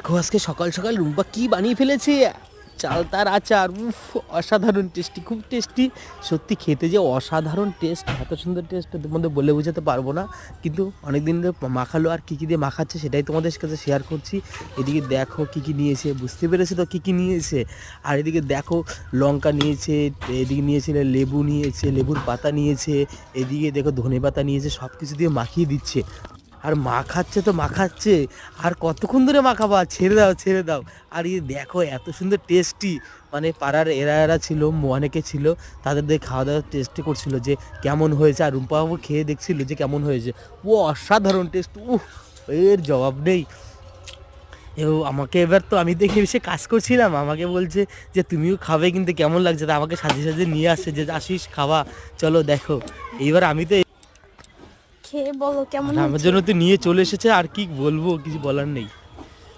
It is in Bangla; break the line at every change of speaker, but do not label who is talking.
দেখো আজকে সকাল সকাল রুম্পা কি বানিয়ে ফেলেছে। চাল তার আচার, উফ অসাধারণ টেস্টি, খুব টেস্টি সত্যি। খেতে যে অসাধারণ টেস্ট, এত সুন্দর টেস্ট তোমাদের বলে বোঝাতে পারবো না। কিন্তু অনেক দিন ধরে মাখালো, আর কী কী দিয়ে মাখাচ্ছে সেটাই তোমাদের কাছে শেয়ার করছি। এদিকে দেখো কী কী নিয়েছে, বুঝতে পেরেছে তো কী কী নিয়েছে। আর এদিকে দেখো লঙ্কা নিয়েছে, এদিকে নিয়েছিল লেবু নিয়েছে, লেবুর পাতা নিয়েছে, এদিকে দেখো ধনে পাতা নিয়েছে, সব কিছু দিয়ে মাখিয়ে দিচ্ছে। আর মাখাচ্ছে তো মাখাচ্ছে, আর কতক্ষণ ধরে মাখাবা, ছেড়ে দাও ছেড়ে দাও। আর এই দেখো এত সুন্দর টেস্টি, মানে পাড়ার এরা ছিল, অনেকে ছিল, তাদের দিয়ে খাওয়া দাওয়া টেস্টি করছিল যে কেমন হয়েছে। আর রুম্পাবাবু খেয়ে দেখছিল যে কেমন হয়েছে। ও অসাধারণ টেস্ট, এর জবাব নেই। আমাকে এবার তো আমি দেখে এসে কাজ করছিলাম, আমাকে বলছে যে তুমিও খাবে, কিন্তু কেমন লাগছে, তা আমাকে সাজে সাজে নিয়ে আসছে যে আসিস খাওয়া, চলো দেখো। এইবার আমি তো
খেয়ে বলো কেমন
আমার
হয়েছে।
জন্য তো নিয়ে চলে এসেছে, আর কি বলবো, কিছু বলার নেই।